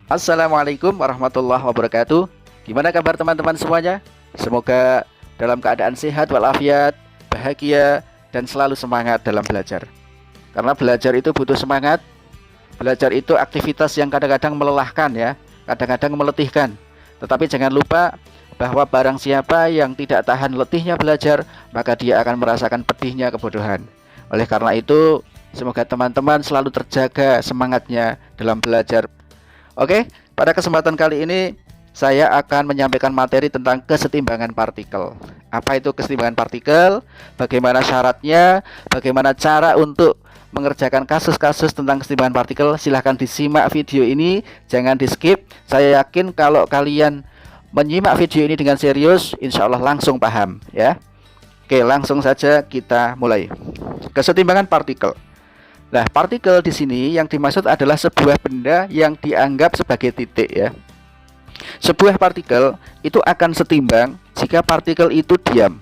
Assalamualaikum warahmatullahi wabarakatuh. Gimana kabar teman-teman semuanya? Semoga dalam keadaan sehat walafiat, bahagia, dan selalu semangat dalam belajar. Karena belajar itu butuh semangat. Belajar itu aktivitas yang kadang-kadang melelahkan ya, kadang-kadang meletihkan. Tetapi jangan lupa bahwa barang siapa yang tidak tahan letihnya belajar, maka dia akan merasakan pedihnya kebodohan. Oleh karena itu, semoga teman-teman selalu terjaga semangatnya dalam belajar. Oke, pada kesempatan kali ini saya akan menyampaikan materi tentang kesetimbangan partikel. Apa itu kesetimbangan partikel? Bagaimana syaratnya? Bagaimana cara untuk mengerjakan kasus-kasus tentang kesetimbangan partikel? Silahkan disimak video ini, jangan di skip. Saya yakin kalau kalian menyimak video ini dengan serius, insya Allah langsung paham ya. Oke, langsung saja kita mulai. Kesetimbangan partikel. Nah, partikel di sini yang dimaksud adalah sebuah benda yang dianggap sebagai titik ya. Sebuah partikel itu akan setimbang jika partikel itu diam.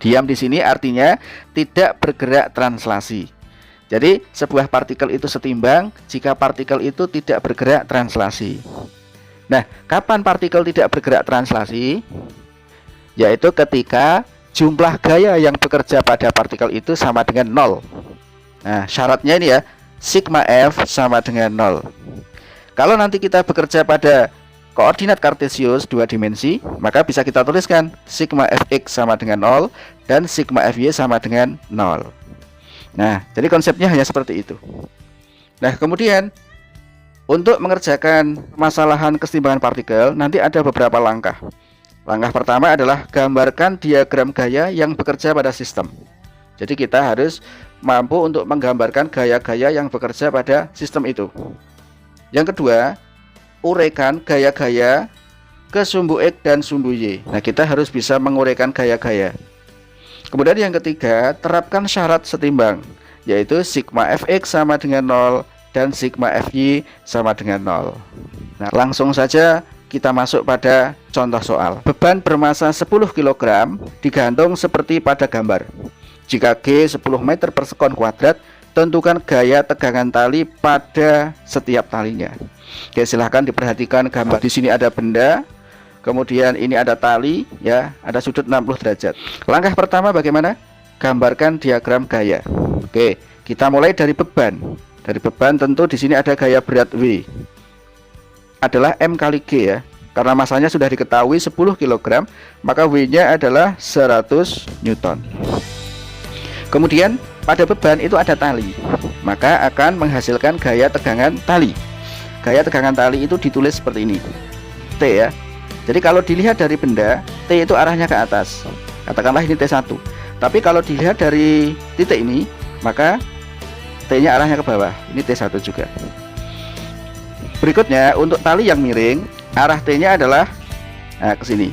Diam di sini artinya tidak bergerak translasi. Jadi, sebuah partikel itu setimbang jika partikel itu tidak bergerak translasi. Nah, kapan partikel tidak bergerak translasi? Yaitu ketika jumlah gaya yang bekerja pada partikel itu sama dengan 0. Nah, syaratnya ini ya, sigma F sama dengan 0. Kalau nanti kita bekerja pada koordinat kartesius 2 dimensi, maka bisa kita tuliskan sigma Fx sama dengan 0 dan sigma Fy sama dengan 0. Nah, jadi konsepnya hanya seperti itu. Nah, kemudian untuk mengerjakan permasalahan kesetimbangan partikel, nanti ada beberapa langkah. Langkah pertama adalah gambarkan diagram gaya yang bekerja pada sistem. Jadi kita harus mampu untuk menggambarkan gaya-gaya yang bekerja pada sistem itu. Yang kedua, uraikan gaya-gaya ke sumbu X dan sumbu Y. Nah, kita harus bisa menguraikan gaya-gaya. Kemudian yang ketiga, terapkan syarat setimbang, yaitu sigma Fx sama dengan 0 dan sigma Fy sama dengan 0. Nah, langsung saja kita masuk pada contoh soal. Beban bermassa 10 kg digantung seperti pada gambar. Jika G 10 meter per sekon kuadrat, tentukan gaya tegangan tali pada setiap talinya. Oke, silahkan diperhatikan gambar. Di sini ada benda, kemudian ini ada tali, ya, ada sudut 60 derajat. Langkah pertama bagaimana? Gambarkan diagram gaya. Oke, kita mulai dari beban. Dari beban tentu di sini ada gaya berat W. Adalah M kali G ya. Karena masanya sudah diketahui 10 kg, maka W-nya adalah 100 Newton. Kemudian pada beban itu ada tali, maka akan menghasilkan gaya tegangan tali. Gaya tegangan tali itu ditulis seperti ini, T ya. Jadi kalau dilihat dari benda, T itu arahnya ke atas. Katakanlah ini T1. Tapi kalau dilihat dari titik ini, maka T-nya arahnya ke bawah. Ini T1 juga. Berikutnya untuk tali yang miring, arah T-nya adalah ke sini,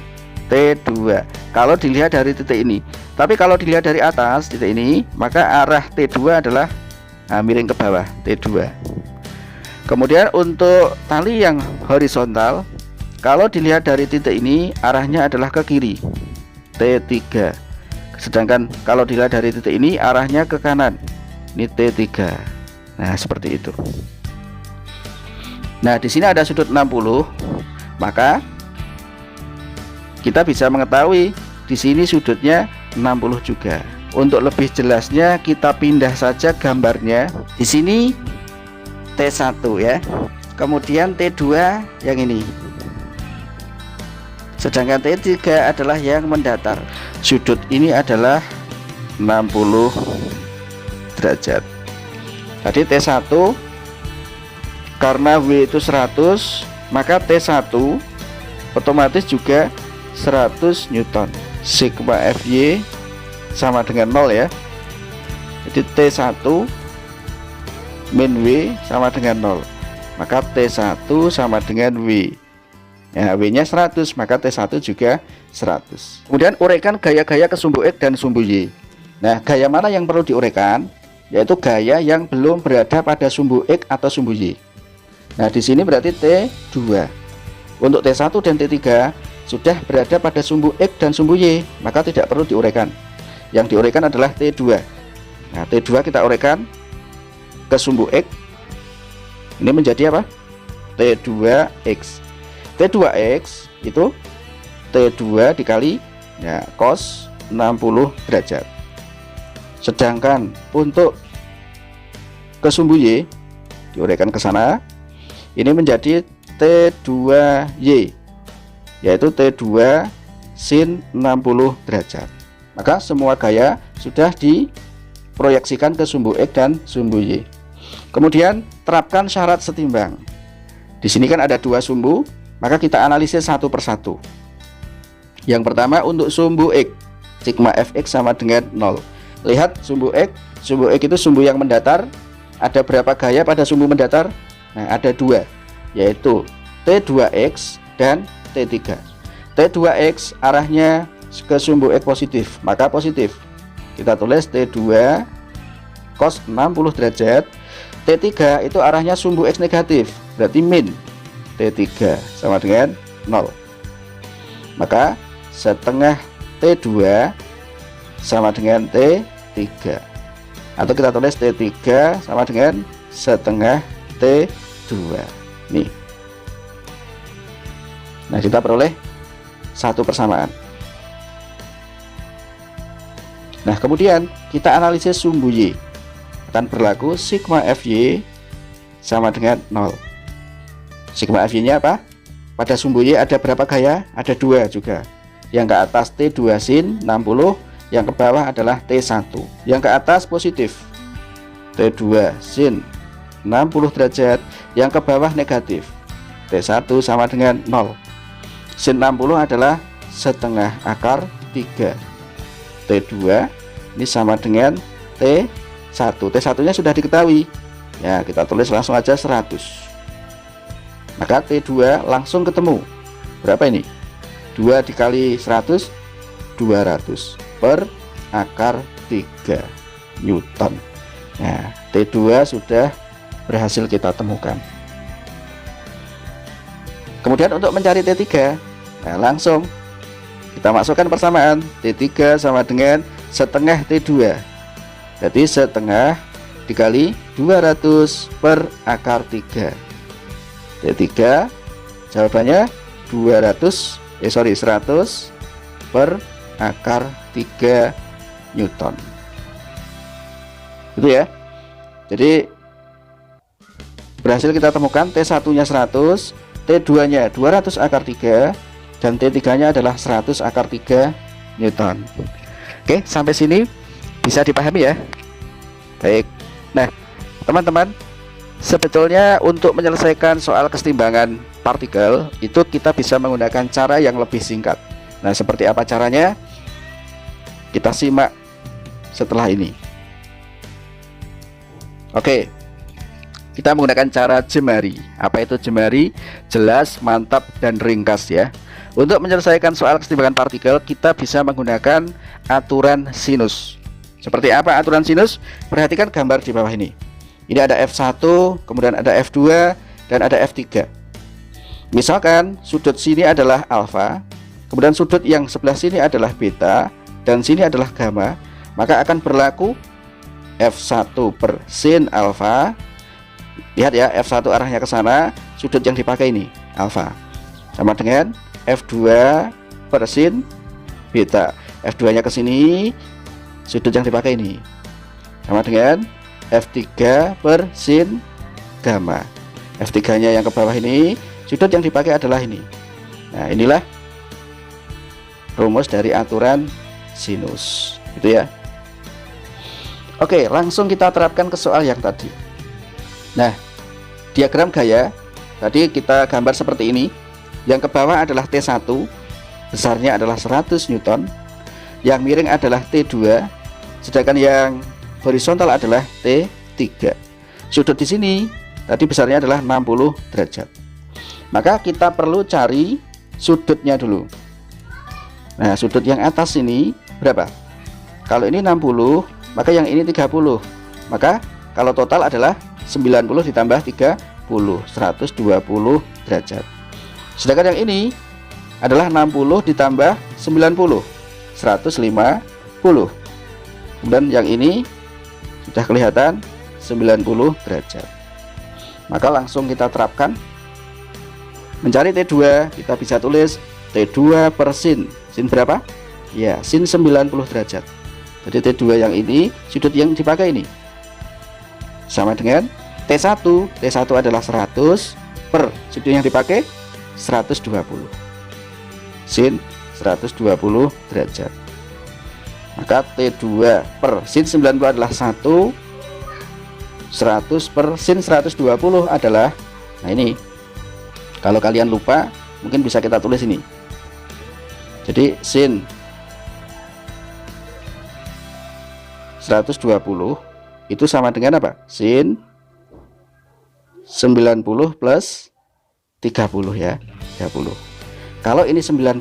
T2. Kalau dilihat dari titik ini. Tapi kalau dilihat dari atas titik ini, maka arah T2 adalah miring ke bawah, T2. Kemudian untuk tali yang horizontal, kalau dilihat dari titik ini, arahnya adalah ke kiri, T3. Sedangkan kalau dilihat dari titik ini, arahnya ke kanan, ini T3. Nah, seperti itu. Nah, di sini ada sudut 60, maka kita bisa mengetahui di sini sudutnya 60 juga. Untuk lebih jelasnya kita pindah saja gambarnya. Di sini T1 ya. Kemudian T2 yang ini. Sedangkan T3 adalah yang mendatar. Sudut ini adalah 60 derajat. Tadi T1 karena W itu 100, maka T1 otomatis juga 100 Newton. Sigma Fy sama dengan 0 ya. Jadi T1 min W sama dengan 0, maka T1 sama dengan W. Ya, W nya 100, maka T1 juga 100. Kemudian uraikan gaya-gaya ke sumbu X dan sumbu Y. Nah, gaya mana yang perlu diuraikan? Yaitu gaya yang belum berada pada sumbu X atau sumbu Y. Nah, di sini berarti T2. Untuk T1 dan T3 sudah berada pada sumbu X dan sumbu Y, maka tidak perlu diuraikan. Yang diuraikan adalah T2. Nah, T2 kita uraikan ke sumbu X. Ini menjadi apa? T2X. T2X itu T2 dikali ya cos 60 derajat. Sedangkan untuk ke sumbu Y diuraikan ke sana, ini menjadi T2Y, yaitu T2 sin 60 derajat. Maka semua gaya sudah diproyeksikan ke sumbu X dan sumbu Y. Kemudian terapkan syarat setimbang. Di sini kan ada dua sumbu, maka kita analisis satu persatu. Yang pertama untuk sumbu X, sigma fx sama dengan 0. Lihat sumbu X itu sumbu yang mendatar. Ada berapa gaya pada sumbu mendatar? Nah, ada dua, yaitu T2X dan T3. T2X arahnya ke sumbu X positif, maka positif. Kita tulis T2 cos 60 derajat. T3 itu arahnya sumbu X negatif, berarti min. T3 sama dengan 0. Maka setengah T2 sama dengan T3. Atau kita tulis T3 sama dengan setengah T2. Nih. Nah, kita peroleh satu persamaan. Nah, kemudian kita analisis sumbu Y. Akan berlaku sigma Fy sama dengan 0. Sigma Fy nya apa? Pada sumbu Y ada berapa gaya? Ada dua juga. Yang ke atas T2 sin 60, yang ke bawah adalah T1. Yang ke atas positif, T2 sin 60 derajat, yang ke bawah negatif, T1 sama dengan 0. Sin 60 adalah setengah akar 3. T2 ini sama dengan T1. T1 nya sudah diketahui, ya kita tulis langsung aja 100. Maka T2 langsung ketemu. Berapa ini? 2 dikali 100, 200 per akar 3 Newton. Nah, T2 sudah berhasil kita temukan. Kemudian untuk mencari T3, nah langsung kita masukkan persamaan. T3 sama dengan setengah T2. Jadi setengah dikali 200 per akar 3. T3 jawabannya 100 per akar 3 Newton. Itu ya. Jadi berhasil kita temukan T1 nya 100, T2 nya 200 akar 3, dan T3 nya adalah 100 akar 3 Newton. Oke, sampai sini bisa dipahami ya. Baik. Nah, teman-teman, sebetulnya untuk menyelesaikan soal kesetimbangan partikel itu kita bisa menggunakan cara yang lebih singkat. Nah, seperti apa caranya? Kita simak setelah ini. Oke, kita menggunakan cara jemari. Apa itu jemari? Jelas, mantap, dan ringkas ya. Untuk menyelesaikan soal kesetimbangan partikel, kita bisa menggunakan aturan sinus. Seperti apa aturan sinus? Perhatikan gambar di bawah ini. Ini ada F1, kemudian ada F2, dan ada F3. Misalkan sudut sini adalah alfa, kemudian sudut yang sebelah sini adalah beta, dan sini adalah gamma, maka akan berlaku F1 per sin alfa. Lihat ya, F1 arahnya ke sana, sudut yang dipakai ini alfa, sama dengan F2 per sin beta. F2 nya ke sini, sudut yang dipakai ini sama dengan F3 per sin gamma. F3 nya yang ke bawah ini, sudut yang dipakai adalah ini. Nah, inilah rumus dari aturan sinus, gitu ya. Oke, langsung kita terapkan ke soal yang tadi. Nah, diagram gaya tadi kita gambar seperti ini. Yang ke bawah adalah T1, besarnya adalah 100 Newton. Yang miring adalah T2, sedangkan yang horizontal adalah T3. Sudut di sini tadi besarnya adalah 60 derajat. Maka kita perlu cari sudutnya dulu. Nah, sudut yang atas ini berapa? Kalau ini 60, maka yang ini 30. Maka kalau total adalah 90 ditambah 30, 120 derajat. Sedangkan yang ini adalah 60 ditambah 90, 150. Kemudian yang ini sudah kelihatan 90 derajat. Maka langsung kita terapkan Mencari T2, kita bisa tulis T2 per sin. Sin berapa? Ya, sin 90 derajat. Jadi T2 yang ini, sudut yang dipakai ini sama dengan T1. T1 adalah 100 per sudut yang dipakai 120. Sin 120 derajat. Maka T2 per sin 90 adalah 1, 100 per sin 120 adalah, nah ini kalau kalian lupa mungkin bisa kita tulis ini. Jadi sin 120 itu sama dengan apa? Sin 90 plus 30 ya, 30. Kalau ini 90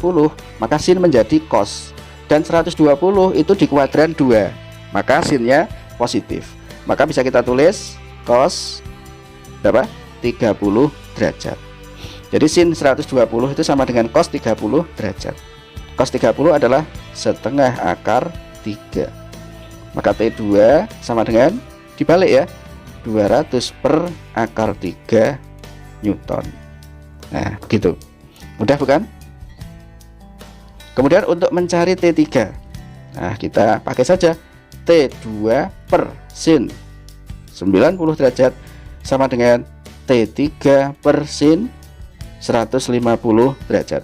maka sin menjadi cos, dan 120 itu di kuadran 2, maka sinnya positif. Maka bisa kita tulis cos berapa? 30 derajat. Jadi sin 120 itu sama dengan cos 30 derajat. Cos 30 adalah setengah akar 3. Maka T2 sama dengan dibalik ya, 200 per akar 3 Newton. Nah begitu, mudah bukan? Kemudian untuk mencari T3, nah kita pakai saja T2 per sin 90 derajat sama dengan T3 per sin 150 derajat.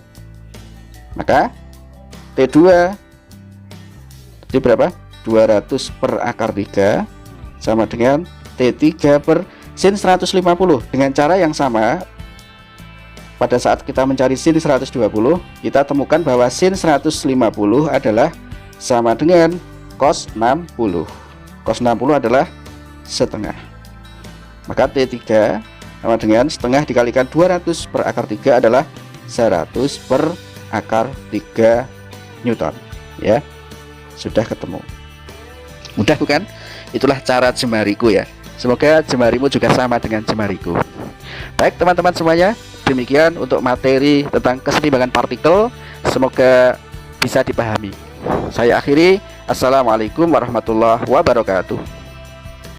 Maka T2 jadi berapa? 200 per akar 3 sama dengan T3 per sin 150. Dengan cara yang sama, pada saat kita mencari sin 120, kita temukan bahwa sin 150 adalah sama dengan cos 60. Cos 60 adalah setengah. Maka T3 sama dengan setengah dikalikan 200 per akar 3 adalah 100 per akar 3 Newton. Ya, sudah ketemu. Mudah bukan? Itulah cara jemariku ya. Semoga jemarimu juga sama dengan jemariku. Baik teman-teman semuanya, demikian untuk materi tentang keseimbangan partikel. Semoga bisa dipahami. Saya akhiri. Assalamualaikum warahmatullahi wabarakatuh.